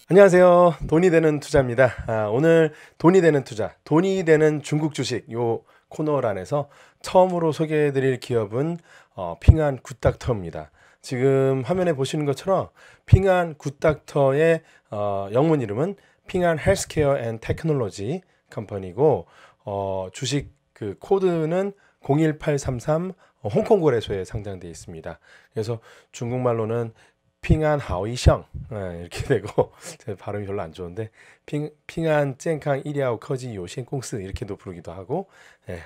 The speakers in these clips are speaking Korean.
안녕하세요. 돈이 되는 투자입니다. 오늘 돈이 되는 투자, 돈이 되는 중국 주식 요 코너란에서 처음으로 소개해드릴 기업은 핑안 굿닥터입니다. 지금 화면에 보시는 것처럼 핑안 굿닥터의 영문 이름은 핑안 헬스케어 앤 테크놀로지 컴퍼니고 주식 그 코드는 01833 홍콩 거래소에 상장되어 있습니다. 그래서 중국말로는 핑안 하오이샹 이렇게 되고 제 발음이 별로 안 좋은데 핑안 健康 医疗科技有限公司이렇게도 부르기도 하고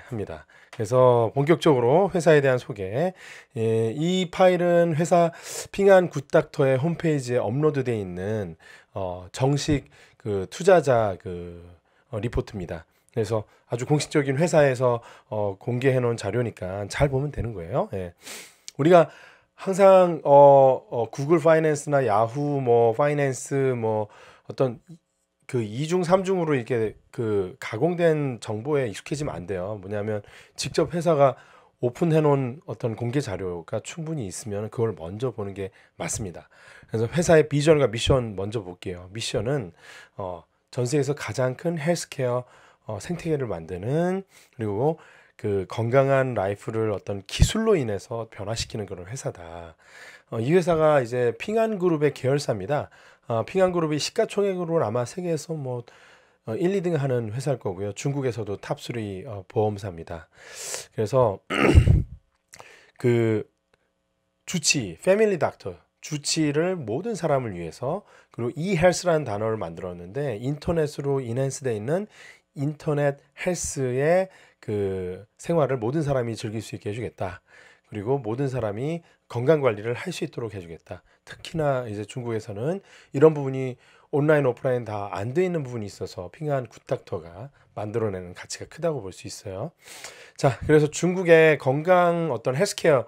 합니다. 그래서 본격적으로 회사에 대한 소개. 이 파일은 회사 핑안 굿닥터의 홈페이지에 업로드되어 있는 정식 그 투자자 그 리포트입니다. 그래서 아주 공식적인 회사에서 공개해 놓은 자료니까 잘 보면 되는 거예요. 우리가 항상 구글 파이낸스나 야후 뭐 파이낸스 뭐 어떤 그 2중 3중으로 이렇게 그 가공된 정보에 익숙해지면 안 돼요. 뭐냐면 직접 회사가 오픈해 놓은 어떤 공개 자료가 충분히 있으면 그걸 먼저 보는 게 맞습니다. 그래서 회사의 비전과 미션 먼저 볼게요. 미션은 전 세계에서 가장 큰 헬스케어 생태계를 만드는, 그리고 그 건강한 라이프를 어떤 기술로 인해서 변화시키는 그런 회사다. 이 회사가 이제 핑안 그룹의 계열사입니다. 핑안 그룹이 시가총액으로 아마 세계에서 뭐 1, 2등 하는 회사일 거고요. 중국에서도 탑3 보험사입니다. 그래서 그 주치, 패밀리 닥터, 주치를 모든 사람을 위해서, 그리고 e헬스라는 단어를 만들었는데 인터넷으로 인핸스되어 있는 인터넷 헬스의 그 생활을 모든 사람이 즐길 수 있게 해주겠다. 그리고 모든 사람이 건강 관리를 할 수 있도록 해주겠다. 특히나 이제 중국에서는 이런 부분이 온라인 오프라인 다 안 돼 있는 부분이 있어서 핑안 굿닥터가 만들어내는 가치가 크다고 볼 수 있어요. 자, 그래서 중국의 건강 어떤 헬스케어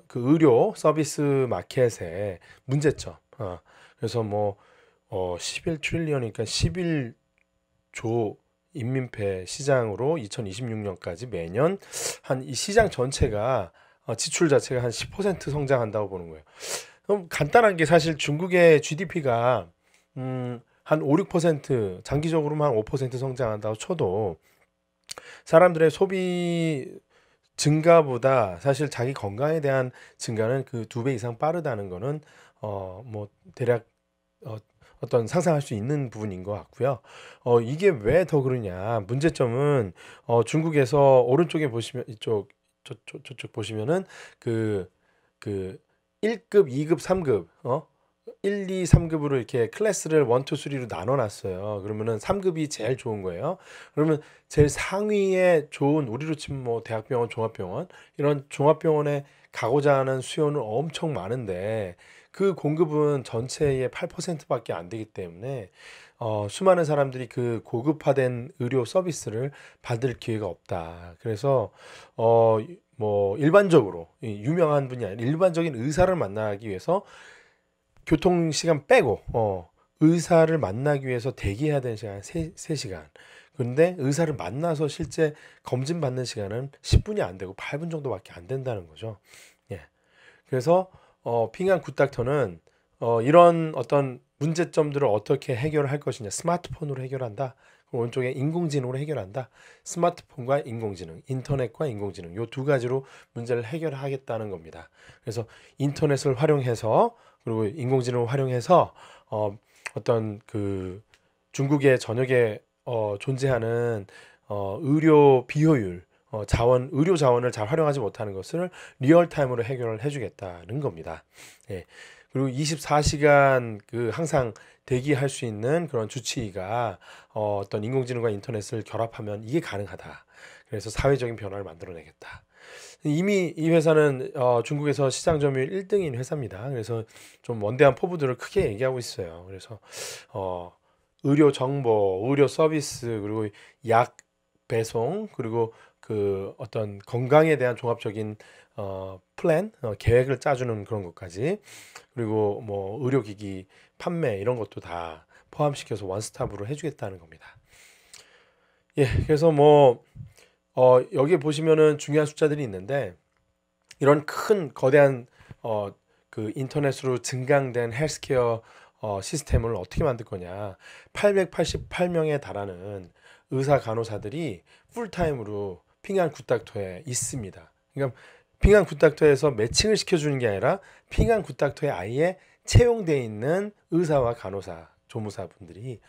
그 의료 서비스 마켓의 문제점. 그래서 뭐 11트릴리언이니까 11조 인민폐 시장으로 2026년까지 매년 한 이 시장 전체가 지출 자체가 한 10% 성장한다고 보는 거예요. 그럼 간단한 게 사실 중국의 GDP가 한 5, 6% 장기적으로만 한 5% 성장한다고 쳐도 사람들의 소비 증가보다 사실 자기 건강에 대한 증가는 그 2배 이상 빠르다는 거는 뭐 대략 어떤 상상할 수 있는 부분인 것 같고요. 이게 왜 더 그러냐? 문제점은 중국에서 오른쪽에 보시면 저쪽 보시면은 그 1급, 2급, 3급 1, 2, 3급으로 이렇게 클래스를 1, 2, 3로 나눠 놨어요. 그러면은 3급이 제일 좋은 거예요. 그러면 제일 상위에 좋은, 우리로 치면 뭐 대학병원, 종합병원, 이런 종합병원에 가고자 하는 수요는 엄청 많은데 그 공급은 전체의 8%밖에 안 되기 때문에 수많은 사람들이 그 고급화된 의료 서비스를 받을 기회가 없다. 그래서 뭐 일반적으로 유명한 분이 아니라 일반적인 의사를 만나기 위해서 교통 시간 빼고 의사를 만나기 위해서 대기해야 되는 시간 3시간. 그런데 의사를 만나서 실제 검진 받는 시간은 10분이 안 되고 8분 정도밖에 안 된다는 거죠. 예. 그래서 핑안 굿닥터는 이런 어떤 문제점들을 어떻게 해결할 것이냐. 스마트폰으로 해결한다. 오른쪽에 인공지능으로 해결한다. 스마트폰과 인공지능, 인터넷과 인공지능, 요 두 가지로 문제를 해결하겠다는 겁니다. 그래서 인터넷을 활용해서, 그리고 인공지능을 활용해서 어떤 그 중국의 전역에 존재하는 의료 비효율, 의료 자원을 잘 활용하지 못하는 것을 리얼타임으로 해결을 해주겠다는 겁니다. 예. 그리고 24시간 그 항상 대기할 수 있는 그런 주치의가 어떤 인공지능과 인터넷을 결합하면 이게 가능하다. 그래서 사회적인 변화를 만들어내겠다. 이미 이 회사는 중국에서 시장 점유율 1등인 회사입니다. 그래서 좀 원대한 포부들을 크게 얘기하고 있어요. 그래서 의료 정보, 의료 서비스, 그리고 약 배송, 그리고 그 어떤 건강에 대한 종합적인 플랜, 계획을 짜주는 그런 것까지, 그리고 뭐 의료기기 판매 이런 것도 다 포함시켜서 원스톱으로 해주겠다는 겁니다. 예, 그래서 뭐 여기에 보시면은 중요한 숫자들이 있는데, 이런 큰 거대한 그 인터넷으로 증강된 헬스케어 시스템을 어떻게 만들 거냐. 888명에 달하는 의사 간호사들이 풀타임으로 핑안 굿닥터에 있습니다. 그러니까 핑안 굿닥터에서 매칭을 시켜주는 게 아니라 핑안 굿닥터에 아예 채용되어 있는 의사와 간호사, 조무사분들이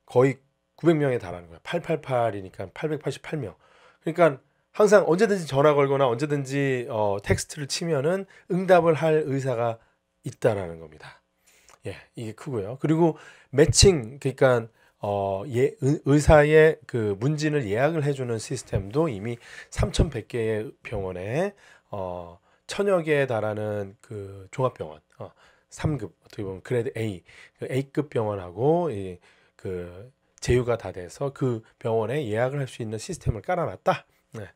거의 900명에 달하는 거야. 888이니까 888명. 그러니까 항상 언제든지 전화 걸거나 언제든지 텍스트를 치면은 응답을 할 의사가 있다라는 겁니다. 예, 이게 크고요. 그리고 매칭, 그러니까 의사의 그 문진을 예약을 해주는 시스템도 이미 3,100개의 병원에 1,000여 개에 달하는 그 종합병원 3급, 어떻게 보면 그레이드 A, 그 A급 병원하고 그 제휴가 다 돼서 그 병원에 예약을 할 수 있는 시스템을 깔아놨다. 네.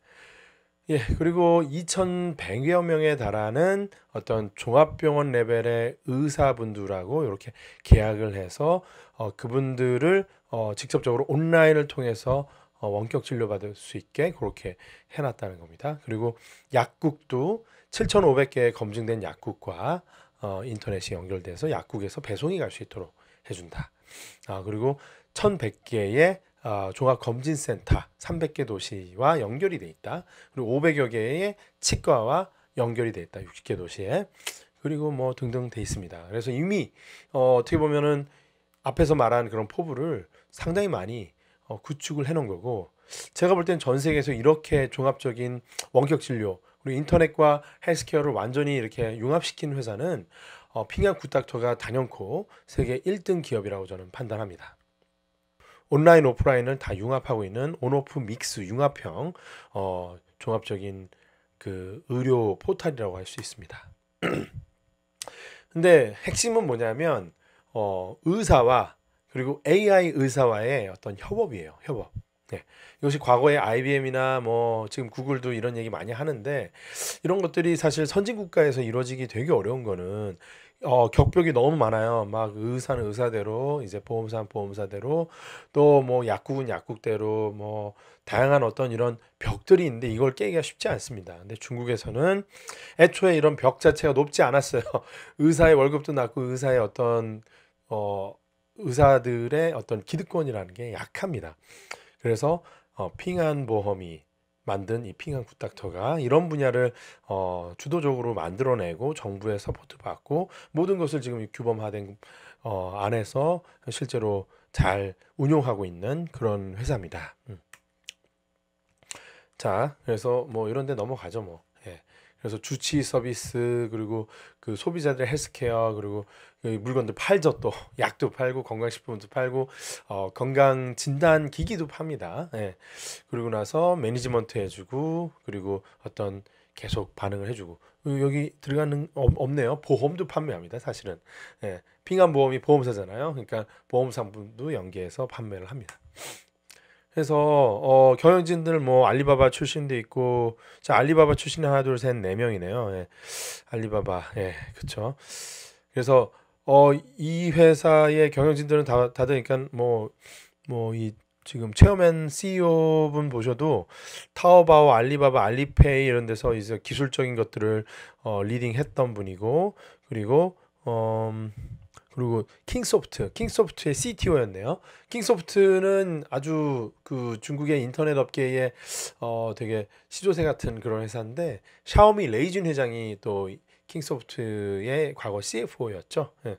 예, 그리고 2,100여 명에 달하는 어떤 종합병원 레벨의 의사분들하고 이렇게 계약을 해서 그분들을 직접적으로 온라인을 통해서 원격 진료받을 수 있게 그렇게 해놨다는 겁니다. 그리고 약국도 7,500개 검증된 약국과 인터넷이 연결돼서 약국에서 배송이 갈 수 있도록 해준다. 그리고 1,100개의 종합검진센터 300개 도시와 연결이 돼 있다. 그리고 500여 개의 치과와 연결이 돼 있다. 60개 도시에. 그리고 뭐 등등 돼 있습니다. 그래서 이미 어떻게 보면은 앞에서 말한 그런 포부를 상당히 많이 구축을 해 놓은 거고, 제가 볼 땐 전 세계에서 이렇게 종합적인 원격 진료 그리고 인터넷과 헬스케어를 완전히 이렇게 융합시킨 회사는 핑안 굿닥터가 단연코 세계 1등 기업이라고 저는 판단합니다. 온라인 오프라인을 다 융합하고 있는 온오프 믹스 융합형 종합적인 그 의료 포탈이라고 할 수 있습니다. 근데 핵심은 뭐냐면 의사와 그리고 AI 의사와의 어떤 협업이에요. 협업. 네. 이것이 과거에 IBM이나 뭐 지금 구글도 이런 얘기 많이 하는데, 이런 것들이 사실 선진 국가에서 이루어지기 되게 어려운 거는 격벽이 너무 많아요. 막 의사는 의사대로, 이제 보험사는 보험사대로, 또 뭐 약국은 약국대로, 뭐 다양한 어떤 이런 벽들이 있는데 이걸 깨기가 쉽지 않습니다. 근데 중국에서는 애초에 이런 벽 자체가 높지 않았어요. 의사의 월급도 낮고 의사의 어떤 의사들의 어떤 기득권이라는 게 약합니다. 그래서 핑안 보험이 만든 이 핑안 굿닥터가 이런 분야를 주도적으로 만들어내고 정부의 서포트 받고 모든 것을 지금 규범화된 안에서 실제로 잘 운용하고 있는 그런 회사입니다. 자, 그래서 뭐 이런 데 넘어가죠, 뭐. 예. 그래서 주치 서비스, 그리고 그 소비자들의 헬스케어, 그리고 그 물건들 팔죠. 또 약도 팔고 건강식품도 팔고 건강 진단 기기도 팝니다. 예. 그리고 나서 매니지먼트 해주고, 그리고 어떤 계속 반응을 해주고, 여기 들어가는 없네요. 보험도 판매합니다, 사실은. 예. 핑안 보험이 보험사잖아요. 그러니까 보험 상품도 연계해서 판매를 합니다. 그래서 경영진들 뭐 알리바바 출신도 있고, 자, 알리바바 출신 하나 둘 셋 네 명이네요. 예. 알리바바, 예, 그렇죠. 그래서 이 회사의 경영진들은 다들 그러니까 뭐 이 지금 체어맨 CEO 분 보셔도 타오바오, 알리바바, 알리페이 이런 데서 이제 기술적인 것들을 리딩했던 분이고, 그리고 킹소프트의 CTO였네요. 킹소프트는 아주 그 중국의 인터넷 업계의 되게 시조새 같은 그런 회사인데, 샤오미 레이준 회장이 또 킹소프트의 과거 CFO였죠. 예.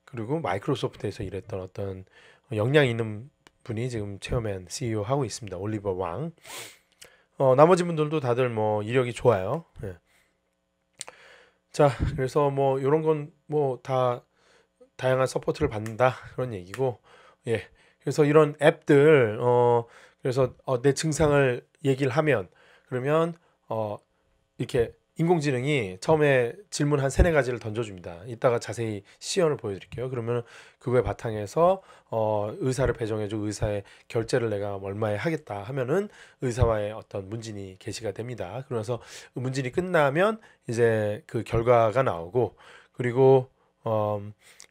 그리고 마이크로소프트에서 일했던 어떤 역량 있는 분이 지금 체어맨 CEO 하고 있습니다. 올리버 왕. 나머지 분들도 다들 뭐 이력이 좋아요. 예. 자, 그래서 뭐 이런 건 뭐 다 다양한 서포트를 받는다 그런 얘기고, 예. 그래서 이런 앱들 그래서 내 증상을 얘기를 하면, 그러면 이렇게 인공지능이 처음에 질문 한 세네 가지를 던져줍니다. 이따가 자세히 시연을 보여드릴게요. 그러면 그거에 바탕에서 의사를 배정해줘, 의사의 결제를 내가 얼마에 하겠다 하면은 의사와의 어떤 문진이 게시가 됩니다. 그래서 문진이 끝나면 이제 그 결과가 나오고, 그리고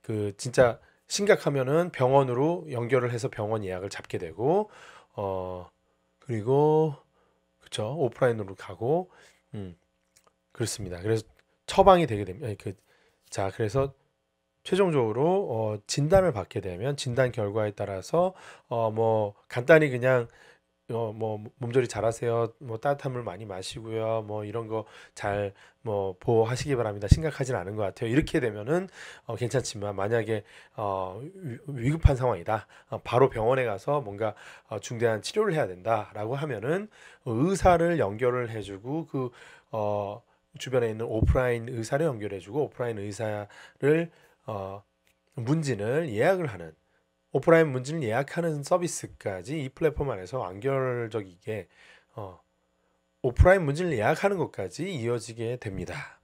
그 진짜 심각하면은 병원으로 연결을 해서 병원 예약을 잡게 되고, 그리고 그쵸, 오프라인으로 가고, 그렇습니다. 그래서 처방이 되게 됩니다. 그 자, 그래서 최종적으로 진단을 받게 되면 진단 결과에 따라서 뭐 간단히 그냥 뭐 몸조리 잘하세요. 뭐 따뜻한 물 많이 마시고요. 뭐 이런 거 잘 뭐 보호하시기 바랍니다. 심각하진 않은 것 같아요. 이렇게 되면은 괜찮지만 만약에 위급한 상황이다. 바로 병원에 가서 뭔가 중대한 치료를 해야 된다라고 하면은 의사를 연결을 해주고 그 주변에 있는 오프라인 의사를 연결해주고 오프라인 의사를 문진을 예약을 하는 오프라인 문진을 예약하는 서비스까지 이 플랫폼 안에서 완결적이게 오프라인 문진을 예약하는 것까지 이어지게 됩니다.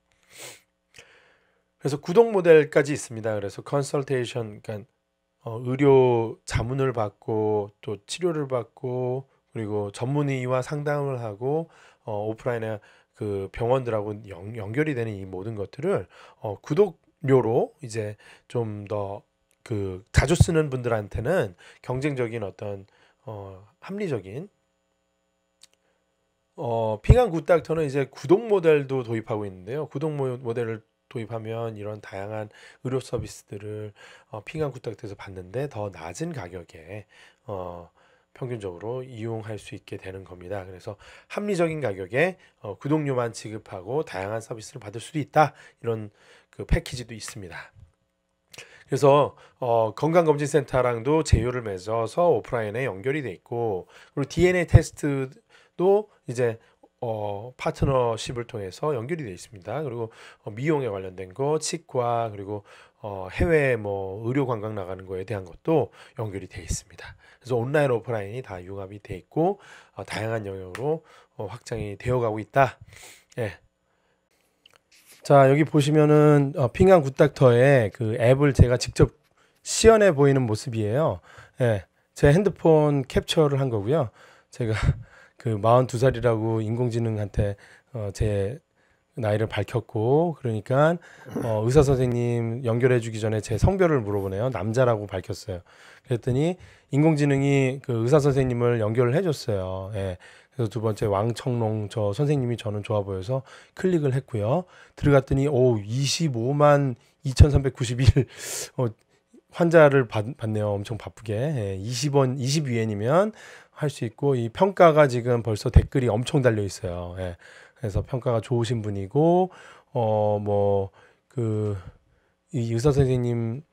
그래서 구독 모델까지 있습니다. 그래서 컨설테이션, 그러니까 의료 자문을 받고 또 치료를 받고 그리고 전문의와 상담을 하고 오프라인에 그 병원들하고 연결이 되는 이 모든 것들을 구독료로 이제 좀 더 그 자주 쓰는 분들한테는 경쟁적인 어떤 합리적인 핑한 굿닥터는 이제 구독 모델도 도입하고 있는데요. 구독 모델을 도입하면 이런 다양한 의료 서비스들을 핑한 굿닥터에서 받는데 더 낮은 가격에 평균적으로 이용할 수 있게 되는 겁니다. 그래서 합리적인 가격에 구독료만 지급하고 다양한 서비스를 받을 수도 있다. 이런 그 패키지도 있습니다. 그래서 건강검진센터랑도 제휴를 맺어서 오프라인에 연결이 돼 있고 그리고 DNA 테스트도 이제 파트너십을 통해서 연결이 되어 있습니다. 그리고 미용에 관련된 거, 치과 그리고 해외 뭐 의료 관광 나가는 거에 대한 것도 연결이 되어 있습니다. 그래서 온라인 오프라인이 다 융합이 되어 있고 다양한 영역으로 확장이 되어가고 있다. 예. 자, 여기 보시면은 핑한 굿닥터의 그 앱을 제가 직접 시연해 보이는 모습이에요. 예, 제 핸드폰 캡처를 한 거고요. 제가 그 42살이라고 인공지능한테 제 나이를 밝혔고 그러니까 의사 선생님 연결해 주기 전에 제 성별을 물어보네요. 남자라고 밝혔어요. 그랬더니 인공지능이 그 의사 선생님을 연결을 해줬어요. 예. 그래서 두 번째 왕청롱 저 선생님이 저는 좋아 보여서 클릭을 했고요. 들어갔더니 25만 2,391 환자를 받네요. 엄청 바쁘게. 예, 20원 20위엔이면 할 수 있고 이 평가가 지금 벌써 댓글이 엄청 달려 있어요. 예. 그래서 평가가 좋으신 분이고 뭐 그 이 의사 선생님한테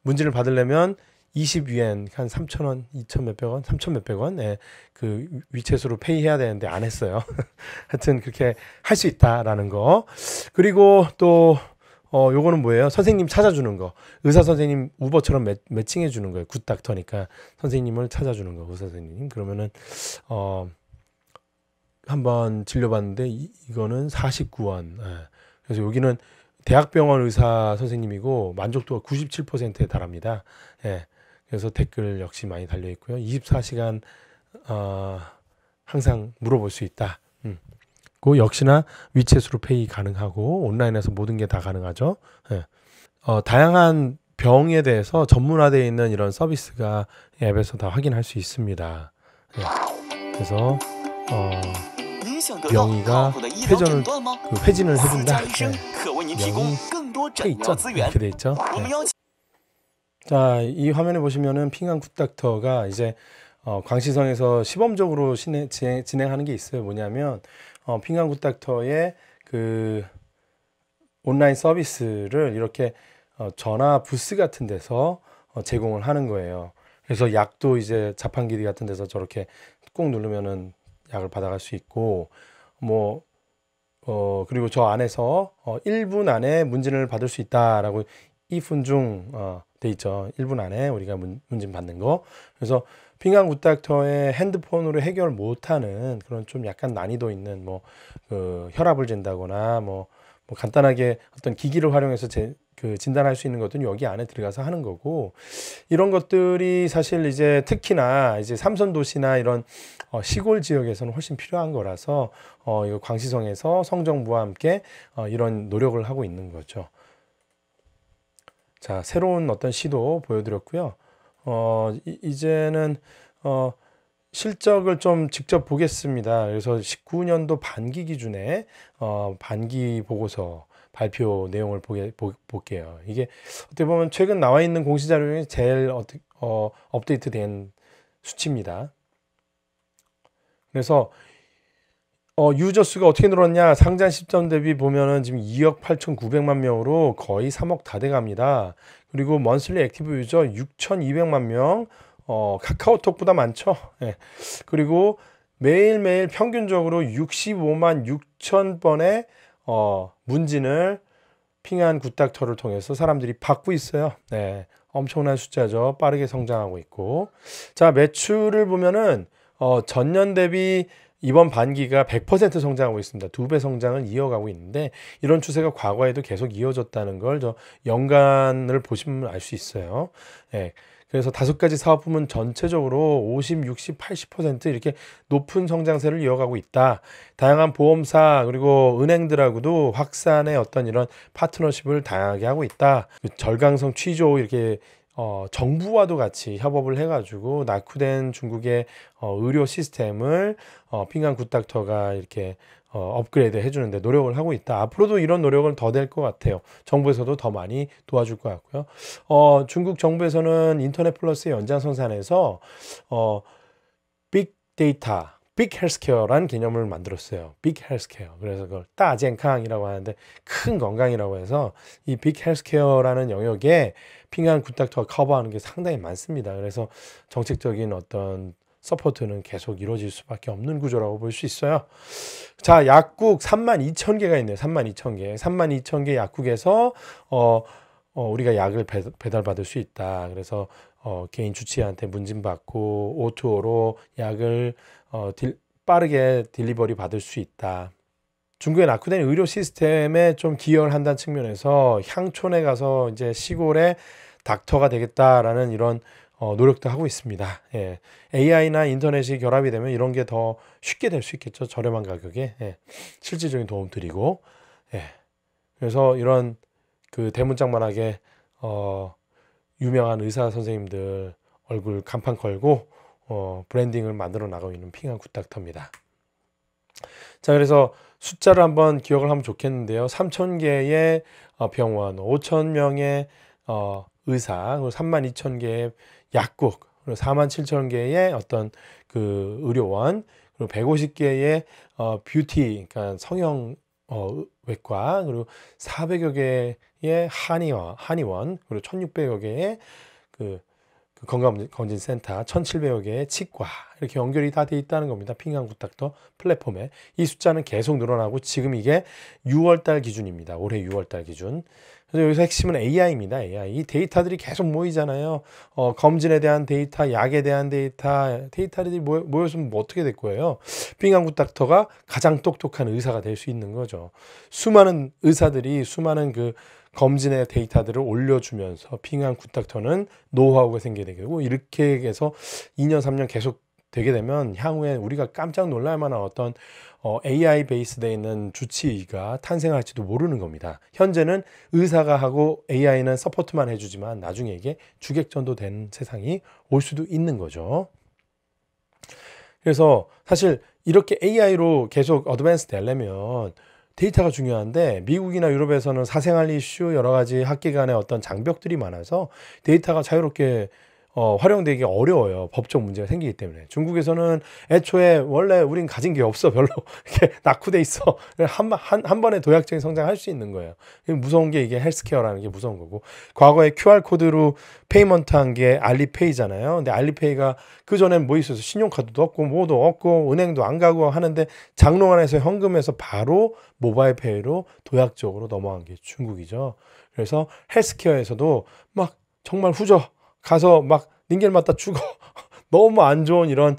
문진을 받으려면 20위엔 한 3,000원, 2,000 몇백 원, 3,000 몇백 원, 예, 그 위챗으로 페이해야 되는데 안 했어요. 하여튼 그렇게 할 수 있다라는 거. 그리고 또 요거는 뭐예요? 선생님 찾아주는 거. 의사 선생님 우버처럼 매칭해 주는 거예요. 굿닥터니까 선생님을 찾아주는 거. 의사 선생님. 그러면은 한번 진료받는데 이거는 49원. 예. 그래서 여기는 대학병원 의사 선생님이고 만족도가 97%에 달합니다. 예. 그래서 댓글 역시 많이 달려 있고요. 24시간 항상 물어볼 수 있다. 그 역시나 위챗으로 페이 가능하고 온라인에서 모든 게 다 가능하죠. 예. 다양한 병에 대해서 전문화되어 있는 이런 서비스가 앱에서 다 확인할 수 있습니다. 예. 그래서 명의가 회진을 해준다. 예. 명의 있죠. 이렇게 돼 있죠. 예. 자, 이 화면에 보시면은 핑한 굿닥터가 이제 광시성에서 시범적으로 진행하는 게 있어요. 뭐냐면 핑한 굿닥터의 그 온라인 서비스를 이렇게 전화 부스 같은 데서 제공을 하는 거예요. 그래서 약도 이제 자판기 같은 데서 저렇게 꾹 누르면은 약을 받아갈 수 있고 뭐 그리고 저 안에서 1분 안에 문진을 받을 수 있다라고 2분 중 돼 있죠. 1분 안에 우리가 문진 받는 거. 그래서 핑한 굿닥터의 핸드폰으로 해결 못하는 그런 좀 약간 난이도 있는 뭐 그 혈압을 잰다거나 뭐 간단하게 어떤 기기를 활용해서 그 진단할 수 있는 것들은 여기 안에 들어가서 하는 거고 이런 것들이 사실 이제 특히나 이제 삼선 도시나 이런 시골 지역에서는 훨씬 필요한 거라서 이거 광시성에서 성정부와 함께 이런 노력을 하고 있는 거죠. 자, 새로운 어떤 시도 보여드렸고요. 이제는 실적을 좀 직접 보겠습니다. 그래서 19년도 반기 기준에 반기 보고서 발표 내용을 볼게요. 이게 어떻게 보면 최근 나와 있는 공시자료 중에 제일 업데이트된 수치입니다. 그래서 유저 수가 어떻게 늘었냐? 상장 시점 대비 보면은 지금 2억 8,900만 명으로 거의 3억 다 돼갑니다. 그리고 먼슬리 액티브 유저 6,200만 명, 카카오톡보다 많죠. 예. 그리고 매일매일 평균적으로 65만 6천 번의 문진을 핑한 굿닥터를 통해서 사람들이 받고 있어요. 네, 엄청난 숫자죠. 빠르게 성장하고 있고. 자, 매출을 보면은 전년 대비 이번 반기가 100% 성장하고 있습니다. 2배 성장을 이어가고 있는데 이런 추세가 과거에도 계속 이어졌다는 걸 연간을 보시면 알 수 있어요. 예. 그래서 5가지 사업 부문 전체적으로 50, 60, 80% 이렇게 높은 성장세를 이어가고 있다. 다양한 보험사 그리고 은행들하고도 확산의 어떤 이런 파트너십을 다양하게 하고 있다. 절강성 취조 이렇게 정부와도 같이 협업을 해가지고 낙후된 중국의 의료 시스템을 핑한 굿닥터가 이렇게 업그레이드 해주는데 노력을 하고 있다. 앞으로도 이런 노력은 더 될 것 같아요. 정부에서도 더 많이 도와줄 것 같고요. 중국 정부에서는 인터넷 플러스의 연장선상에서 빅데이터, 빅 헬스케어라는 개념을 만들었어요. 빅 헬스케어. 그래서 그걸 따젠캉이라고 하는데 큰 건강이라고 해서 이 빅 헬스케어라는 영역에 핑한 굿닥터가 커버하는 게 상당히 많습니다. 그래서 정책적인 어떤 서포트는 계속 이루어질 수밖에 없는 구조라고 볼 수 있어요. 자, 약국 32,000개가 있네요. 32,000개. 32,000개 약국에서 우리가 약을 배달받을 수 있다. 그래서 개인 주치의한테 문진받고 O2O로 약을 빠르게 딜리버리 받을 수 있다. 중국의 낙후된 의료 시스템에 좀 기여를 한다는 측면에서 향촌에 가서 이제 시골의 닥터가 되겠다라는 이런 노력도 하고 있습니다. 예. AI나 인터넷이 결합이 되면 이런 게 더 쉽게 될 수 있겠죠. 저렴한 가격에. 예. 실질적인 도움 드리고. 예. 그래서 이런 그 대문짝만하게 유명한 의사 선생님들 얼굴 간판 걸고 브랜딩을 만들어 나가고 있는 핑한 굿닥터입니다. 자, 그래서 숫자를 한번 기억을 하면 좋겠는데요. 3,000개의 병원, 5,000명의 의사, 그리고 32,000개의 약국, 그리고 47,000개의 어떤 그 의료원, 그리고 150개의 뷰티, 그러니까 성형 외과, 그리고 400여 개의 한의원, 그리고 1,600여 개의 그 건강검진센터, 1,700여 개의 치과 이렇게 연결이 다 돼 있다는 겁니다. 핑한 굿닥터 플랫폼에. 이 숫자는 계속 늘어나고 지금 이게 6월달 기준입니다. 올해 6월달 기준. 그래서 여기서 핵심은 AI입니다. AI. 이 데이터들이 계속 모이잖아요. 검진에 대한 데이터, 약에 대한 데이터들이 모였으면 뭐 어떻게 될 거예요? 핑한 굿닥터가 가장 똑똑한 의사가 될 수 있는 거죠. 수많은 의사들이 수많은 그 검진의 데이터들을 올려주면서 핑한 굿닥터는 노하우가 생기게 되고 이렇게 해서 2년, 3년 계속 되게 되면 향후에 우리가 깜짝 놀랄 만한 어떤 AI 베이스되어 있는 주치의가 탄생할지도 모르는 겁니다. 현재는 의사가 하고 AI는 서포트만 해주지만 나중에 이게 주객전도 된 세상이 올 수도 있는 거죠. 그래서 사실 이렇게 AI로 계속 어드밴스 되려면 데이터가 중요한데 미국이나 유럽에서는 사생활 이슈 여러 가지 학계 간의 어떤 장벽들이 많아서 데이터가 자유롭게 활용되기 어려워요. 법적 문제가 생기기 때문에. 중국에서는 애초에 원래 우린 가진 게 없어. 별로 이렇게 낙후돼 있어. 한 번에 도약적인 성장할 수 있는 거예요. 무서운 게 이게 헬스케어라는 게 무서운 거고. 과거에 QR코드로 페이먼트 한 게 알리페이잖아요. 근데 알리페이가 그전엔 뭐 있어서 신용카드도 없고 뭐도 없고 은행도 안 가고 하는데 장롱안에서 현금에서 바로 모바일페이로 도약적으로 넘어간 게 중국이죠. 그래서 헬스케어에서도 막 정말 후져 가서 막 닌겔 맞다 죽어 너무 안 좋은 이런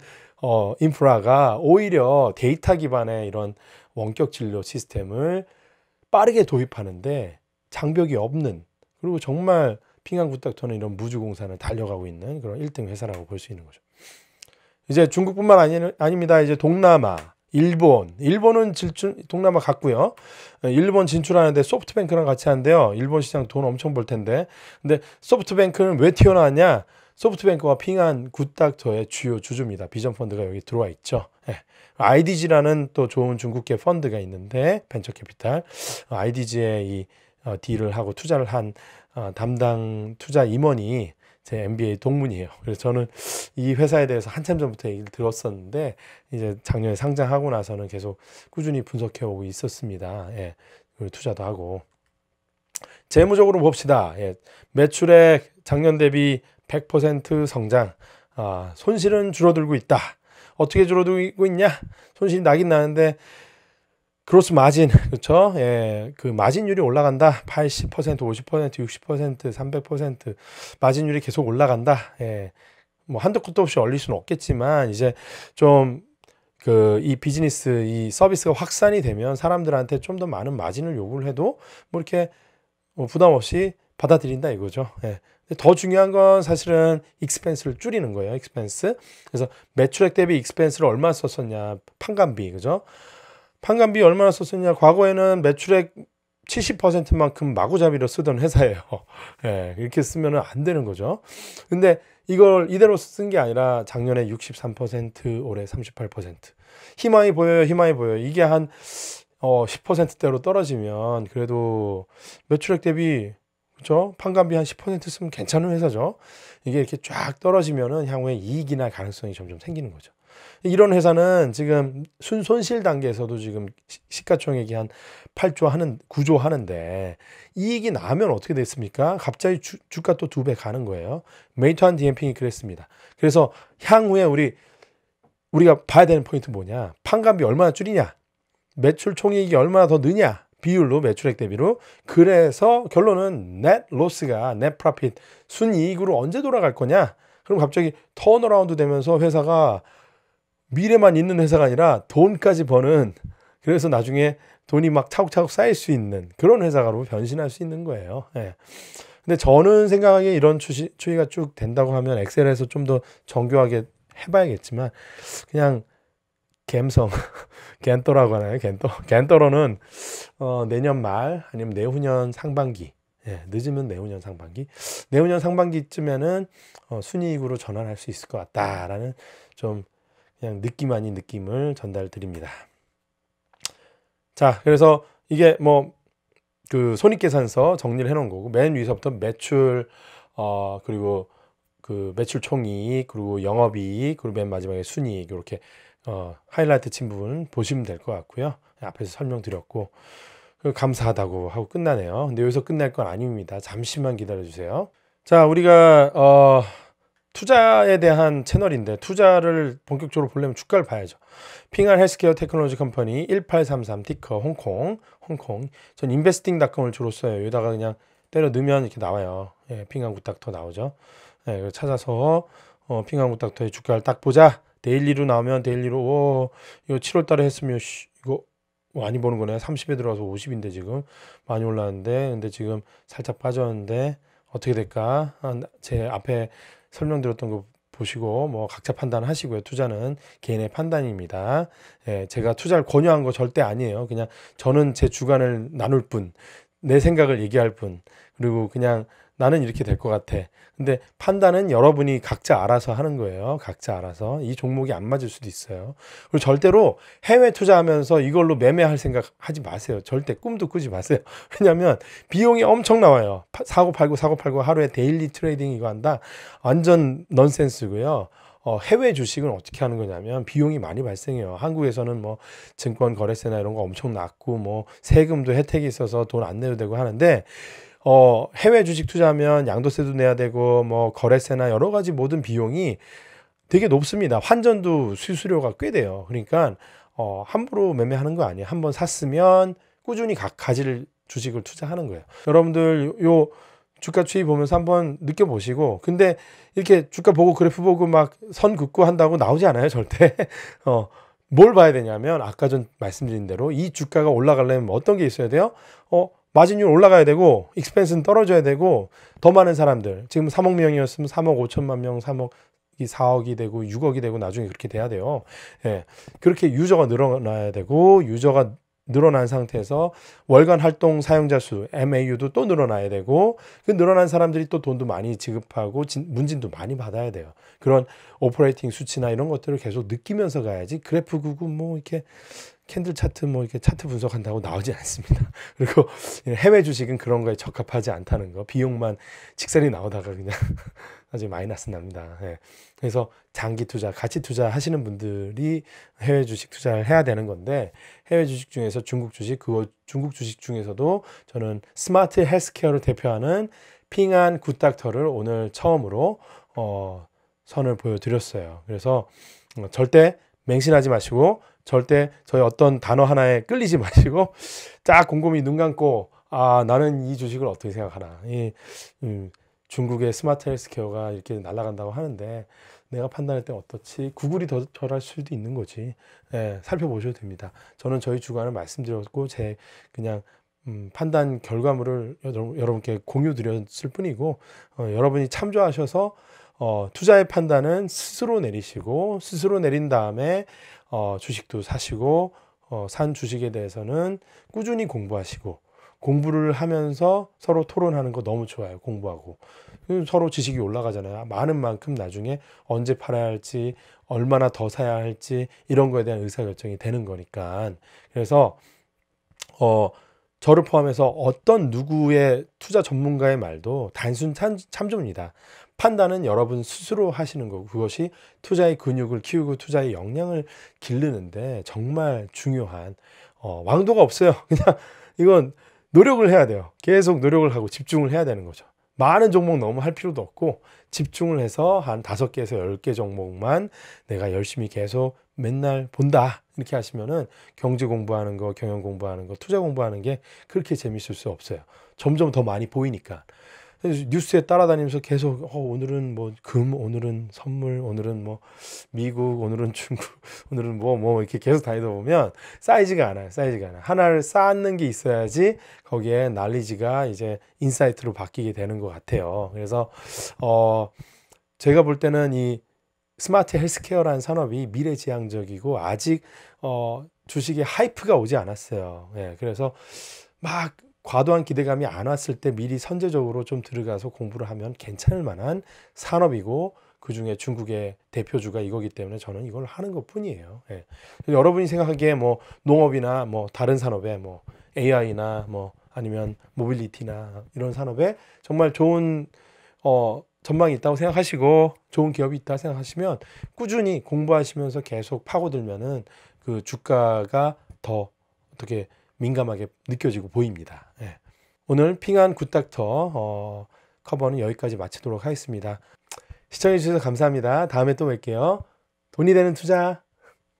인프라가 오히려 데이터 기반의 이런 원격 진료 시스템을 빠르게 도입하는데 장벽이 없는 그리고 정말 핑한 굿닥터는 이런 무주공산을 달려가고 있는 그런 1등 회사라고 볼 수 있는 거죠. 이제 중국뿐만 아닙니다. 이제 동남아, 일본은 동남아 같고요. 일본 진출하는데 소프트뱅크랑 같이 하는데요. 일본 시장 돈 엄청 벌 텐데. 근데 소프트뱅크는 왜 튀어나왔냐? 소프트뱅크와 핑한 굿닥터의 주요 주주입니다. 비전펀드가 여기 들어와 있죠. 예. IDG라는 또 좋은 중국계 펀드가 있는데 벤처 캐피탈 IDG에 이 딜을 하고 투자를 한 담당 투자 임원이 제 MBA 동문이에요. 그래서 저는 이 회사에 대해서 한참 전부터 얘기를 들었었는데 이제 작년에 상장하고 나서는 계속 꾸준히 분석해 오고 있었습니다. 예, 투자도 하고. 재무적으로 봅시다. 예, 매출액 작년 대비 100% 성장. 손실은 줄어들고 있다. 어떻게 줄어들고 있냐? 손실이 나긴 나는데 그로스 마진, 그렇죠? 예, 그 마진율이 올라간다. 80%, 50%, 60%, 300% 마진율이 계속 올라간다. 예, 뭐 한도 끝도 없이 올릴 수는 없겠지만 이제 좀 이 비즈니스, 이 서비스가 확산이 되면 사람들한테 좀 더 많은 마진을 요구를 해도 뭐 이렇게 부담 없이 받아들인다 이거죠. 예. 더 중요한 건 사실은 익스펜스를 줄이는 거예요. 익스펜스. 그래서 매출액 대비 익스펜스를 얼마 썼었냐? 판관비, 그죠? 판관비 얼마나 썼었냐? 과거에는 매출액 70%만큼 마구잡이로 쓰던 회사예요. 예, 이렇게 쓰면 안 되는 거죠. 근데 이걸 이대로 쓴 게 아니라 작년에 63%, 올해 38%. 희망이 보여요, 희망이 보여요. 이게 한 10%대로 떨어지면 그래도 매출액 대비, 그렇죠? 판관비 한 10% 쓰면 괜찮은 회사죠. 이게 이렇게 쫙 떨어지면은 향후에 이익이 날 가능성이 점점 생기는 거죠. 이런 회사는 지금 순손실 단계에서도 지금 시가총액이 한 9조 하는데 이익이 나면 어떻게 됐습니까? 갑자기 주가 또 2배 가는 거예요. 메이투한 디엠핑이 그랬습니다. 그래서 향후에 우리가 봐야 되는 포인트 뭐냐? 판관비 얼마나 줄이냐? 매출 총이익이 얼마나 더 느냐? 비율로, 매출액 대비로. 그래서 결론은 넷 로스가 넷 프로핏, 순이익으로 언제 돌아갈 거냐? 그럼 갑자기 턴어라운드 되면서 회사가 미래만 있는 회사가 아니라 돈까지 버는, 그래서 나중에 돈이 막 차곡차곡 쌓일 수 있는 그런 회사로 변신할 수 있는 거예요. 예. 근데 저는 생각하기에 이런 추이가 쭉 된다고 하면 엑셀에서 좀 더 정교하게 해봐야겠지만 그냥 갬성, 갠떠라고 하나요? 갠떠로는 내년 말 아니면 내후년 상반기, 예, 늦으면 내후년 상반기쯤에는 순이익으로 전환할 수 있을 것 같다라는 좀 그냥 느낌 아닌 느낌을 전달 드립니다. 자, 그래서 이게 뭐 그 손익계산서 정리를 해놓은 거고, 맨 위서부터 매출, 그리고 그 매출 총이익, 그리고 영업이익, 그리고 맨 마지막에 순이익, 이렇게 하이라이트 친 부분 보시면 될 것 같고요. 앞에서 설명드렸고, 감사하다고 하고 끝나네요. 근데 여기서 끝날 건 아닙니다. 잠시만 기다려 주세요. 자, 우리가 투자에 대한 채널인데 투자를 본격적으로 보려면 주가를 봐야죠. 핑한 헬스케어 테크놀로지 컴퍼니 1833 티커 홍콩. 전 인베스팅닷컴을 주로 써요. 여기다가 그냥 때려 넣으면 이렇게 나와요. 예, 핑한 굿닥터 나오죠. 예, 이거 찾아서 핑한 굿닥터의 주가를 딱 보자. 데일리로 나오면 데일리로 이거 7월 달에 했으면 이거 많이 보는 거네. 30에 들어가서 50인데 지금 많이 올랐는데, 근데 지금 살짝 빠졌는데 어떻게 될까? 제 앞에 설명드렸던 거 보시고 뭐 각자 판단하시고요. 투자는 개인의 판단입니다. 예, 제가 투자를 권유한 거 절대 아니에요. 그냥 저는 제 주관을 나눌 뿐, 내 생각을 얘기할 뿐, 그리고 그냥 나는 이렇게 될 것 같아. 근데 판단은 여러분이 각자 알아서 하는 거예요. 각자 알아서. 이 종목이 안 맞을 수도 있어요. 그리고 절대로 해외 투자하면서 이걸로 매매할 생각 하지 마세요. 절대 꿈도 꾸지 마세요. 왜냐하면 비용이 엄청 나와요. 사고 팔고 하루에 데일리 트레이딩 이거 한다. 완전 넌센스고요. 해외 주식은 어떻게 하는 거냐면 비용이 많이 발생해요. 한국에서는 뭐 증권 거래세나 이런 거 엄청 낮고 뭐 세금도 혜택이 있어서 돈 안 내도 되고 하는데, 해외 주식 투자하면 양도세도 내야 되고 뭐 거래세나 여러 가지 모든 비용이 되게 높습니다. 환전도 수수료가 꽤 돼요. 그러니까 함부로 매매하는 거 아니에요. 한번 샀으면 꾸준히 가질 주식을 투자하는 거예요. 여러분들 요 주가 추이 보면서 한번 느껴보시고, 근데 이렇게 주가 보고 그래프 보고 막 선 긋고 한다고 나오지 않아요, 절대. 뭘 봐야 되냐면 아까 전 말씀드린 대로 이 주가가 올라가려면 어떤 게 있어야 돼요? 마진율 올라가야 되고 익스펜스는 떨어져야 되고, 더 많은 사람들, 지금 3억 명이었으면 3억 5천만 명, 3억 4억이 되고 6억이 되고 나중에 그렇게 돼야 돼요. 예. 그렇게 유저가 늘어나야 되고, 유저가 늘어난 상태에서 월간 활동 사용자 수 MAU도 또 늘어나야 되고, 그 늘어난 사람들이 또 돈도 많이 지급하고 문진도 많이 받아야 돼요. 그런 오퍼레이팅 수치나 이런 것들을 계속 느끼면서 가야지, 그래프구고 뭐 이렇게 캔들 차트 뭐 이렇게 차트 분석한다고 나오지 않습니다. 그리고 해외 주식은 그런 거에 적합하지 않다는 거, 비용만 직살이 나오다가 그냥 나중에 마이너스 납니다. 예. 그래서 장기 투자, 가치 투자 하시는 분들이 해외 주식 투자를 해야 되는 건데, 해외 주식 중에서 중국 주식, 중국 주식 중에서도 저는 스마트 헬스케어를 대표하는 핑안 굿닥터를 오늘 처음으로 선을 보여드렸어요. 그래서 절대 맹신하지 마시고, 절대 저희 어떤 단어 하나에 끌리지 마시고, 딱 곰곰이 눈 감고, 나는 이 주식을 어떻게 생각하나, 중국의 스마트 헬스케어가 이렇게 날아간다고 하는데 내가 판단할 때 어떻지? 구글이 더 잘할 수도 있는 거지. 예, 살펴보셔도 됩니다. 저는 저희 주관을 말씀드렸고, 제 그냥 판단 결과물을 여러분께 공유 드렸을 뿐이고, 여러분이 참조하셔서 투자의 판단은 스스로 내리시고, 스스로 내린 다음에 주식도 사시고, 산 주식에 대해서는 꾸준히 공부하시고, 공부를 하면서 서로 토론하는 거 너무 좋아요. 공부하고 서로 지식이 올라가잖아요. 많은 만큼 나중에 언제 팔아야 할지, 얼마나 더 사야 할지, 이런 거에 대한 의사결정이 되는 거니까. 그래서 저를 포함해서 어떤 누구의 투자 전문가의 말도 단순 참조입니다. 판단은 여러분 스스로 하시는 거고, 그것이 투자의 근육을 키우고 투자의 역량을 기르는데 정말 중요한, 왕도가 없어요. 그냥 이건 노력을 해야 돼요. 계속 노력을 하고 집중을 해야 되는 거죠. 많은 종목 너무 할 필요도 없고, 집중을 해서 한 5개에서 10개 종목만 내가 열심히 계속 맨날 본다, 이렇게 하시면은 경제 공부하는 거, 경영 공부하는 거, 투자 공부하는 게 그렇게 재밌을 수 없어요. 점점 더 많이 보이니까. 뉴스에 따라다니면서 계속 오늘은 뭐 금, 오늘은 선물, 오늘은 뭐 미국, 오늘은 중국, 오늘은 뭐 이렇게 계속 다니다 보면 쌓이지가 않아요. 하나를 쌓는 게 있어야지 거기에 날리지가 이제 인사이트로 바뀌게 되는 것 같아요. 그래서 제가 볼 때는 이 스마트 헬스케어라는 산업이 미래지향적이고, 아직 주식에 하이프가 오지 않았어요. 예, 그래서 막 과도한 기대감이 안 왔을 때 미리 선제적으로 좀 들어가서 공부를 하면 괜찮을 만한 산업이고, 그 중에 중국의 대표주가 이거기 때문에 저는 이걸 하는 것 뿐이에요. 예. 여러분이 생각하기에 뭐 농업이나 뭐 다른 산업에 뭐 AI나 뭐 아니면 모빌리티나 이런 산업에 정말 좋은 전망이 있다고 생각하시고, 좋은 기업이 있다 생각하시면 꾸준히 공부하시면서 계속 파고들면은 그 주가가 더 어떻게 민감하게 느껴지고 보입니다. 예. 오늘 핑안 굿닥터 커버는 여기까지 마치도록 하겠습니다. 시청해 주셔서 감사합니다. 다음에 또 뵐게요. 돈이 되는 투자.